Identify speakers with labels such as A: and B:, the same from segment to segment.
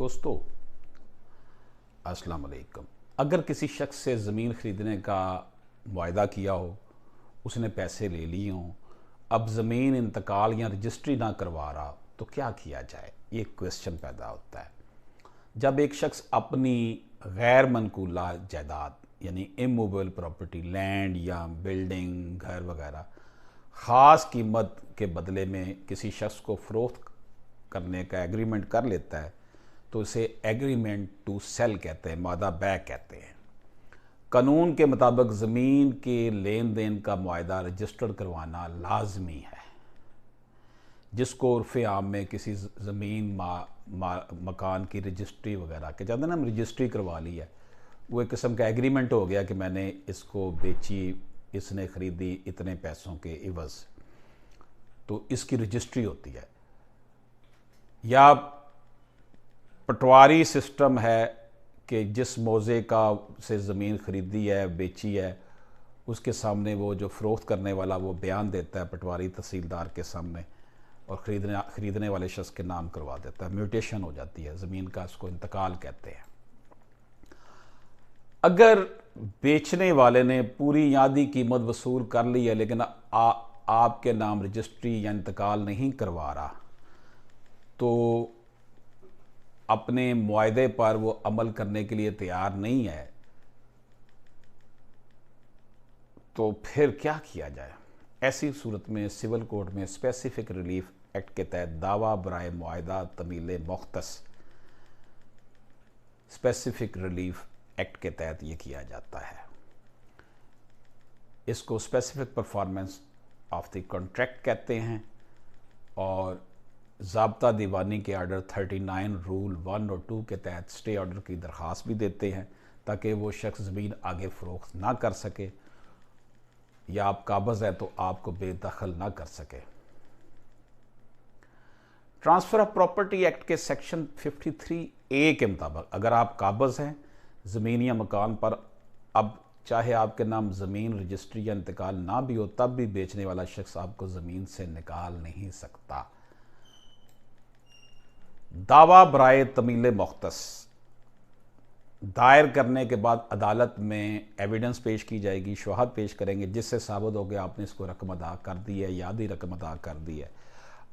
A: दोस्तों अस्सलाम वालेकुम। अगर किसी शख्स से ज़मीन ख़रीदने का मुआहदा किया हो, उसने पैसे ले लिए हों, अब ज़मीन इंतकाल या रजिस्ट्री ना करवा रहा तो क्या किया जाए, ये क्वेश्चन पैदा होता है। जब एक शख्स अपनी गैर मनकूला जायदाद यानी इमूवेबल प्रॉपर्टी, लैंड या बिल्डिंग, घर वगैरह ख़ास कीमत के बदले में किसी शख्स को फ़रोख्त करने का एग्रीमेंट कर लेता है तो उसे एग्रीमेंट टू सेल कहते हैं, मादा बै कहते हैं। कानून के मुताबिक ज़मीन के लेन देन का मुआहदा रजिस्टर्ड करवाना लाजमी है, जिसको उर्फ़ आम में किसी ज़मीन मकान की रजिस्ट्री वगैरह के जाते हैं ना, हम रजिस्ट्री करवा ली है, वो एक किस्म का एग्रीमेंट हो गया कि मैंने इसको बेची, इसने ख़रीदी इतने पैसों के इवज़, तो इसकी रजिस्ट्री होती है। या पटवारी सिस्टम है कि जिस मौज़े का से ज़मीन ख़रीदी है, बेची है, उसके सामने वो जो फ़रोख्त करने वाला वो बयान देता है पटवारी तहसीलदार के सामने और ख़रीदने वाले शख्स के नाम करवा देता है। म्यूटेशन हो जाती है ज़मीन का, इसको इंतकाल कहते हैं। अगर बेचने वाले ने पूरी यादी कीमत वसूल कर ली है लेकिन आपके नाम रजिस्ट्री या इंतकाल नहीं करवा रहा, तो अपने मुआहदे पर वो अमल करने के लिए तैयार नहीं है, तो फिर क्या किया जाए। ऐसी सूरत में सिविल कोड में स्पेसिफिक रिलीफ एक्ट के तहत दावा बराए मुआहदा तमील मुख्तस, स्पेसिफिक रिलीफ एक्ट के तहत ये किया जाता है। इसको specific performance of the contract कहते हैं और ज़ाब्ता दीवानी के आर्डर 39 रूल 1 और 2 के तहत स्टे ऑर्डर की दरख्वास्त भी देते हैं ताकि वो शख्स ज़मीन आगे फ़रोख्त ना कर सके या आप काबज़ है तो आपको बेदखल ना कर सके। ट्रांसफ़र ऑफ प्रॉपर्टी एक्ट के सेक्शन 53A के मुताबिक अगर आप काबज़ हैं ज़मीन या मकान पर, अब चाहे आपके नाम ज़मीन रजिस्ट्री या इंतकाल ना भी हो, तब भी बेचने वाला शख्स आपको ज़मीन से निकाल नहीं सकता। दावा बराए तमील मुख्तस दायर करने के बाद अदालत में एविडेंस पेश की जाएगी, शवाहद पेश करेंगे जिससे साबित हो गया आपने इसको रकम अदा कर दी है या आधी रकम अदा कर दी है,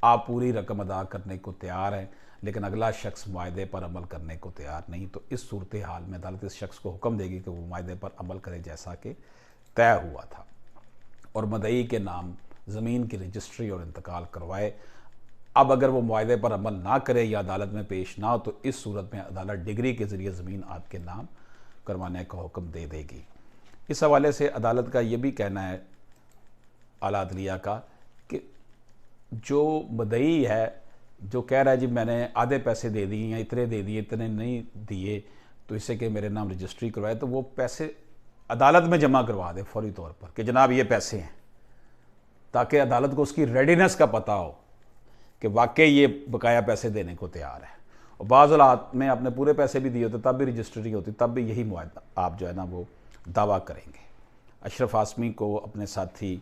A: आप पूरी रकम अदा करने को तैयार हैं लेकिन अगला शख्स मुआहदे पर अमल करने को तैयार नहीं, तो इस सूरत हाल में अदालत इस शख्स को हुक्म देगी कि वो मुआहदे पर अमल करे जैसा कि तय हुआ था और मदई के नाम ज़मीन की रजिस्ट्री और इंतकाल करवाए। अब अगर वो मुआहदे पर अमल ना करे या अदालत में पेश ना हो तो इस सूरत में अदालत डिग्री के ज़रिए ज़मीन आपके नाम करवाने का हुक्म दे देगी। इस हवाले से अदालत का ये भी कहना है आला अदलिया का कि जो मदई है, जो कह रहा है जी मैंने आधे पैसे दे दिए या इतने दे दिए, इतने नहीं दिए, तो इससे कि मेरे नाम रजिस्ट्री करवाए, तो वो पैसे अदालत में जमा करवा दे फौरी तौर पर कि जनाब ये पैसे हैं, ताकि अदालत को उसकी रेडीनेस का पता हो कि वाकई ये बकाया पैसे देने को तैयार है। और बाज़ औक़ात में आपने पूरे पैसे भी दिए होते तब भी रजिस्ट्री होती, तब भी यही मुआहदा आप जो है ना वो दावा करेंगे। अशरफ आसमी को अपने साथी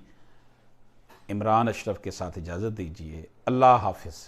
A: इमरान अशरफ के साथ इजाज़त दीजिए। अल्लाह हाफ़िज़।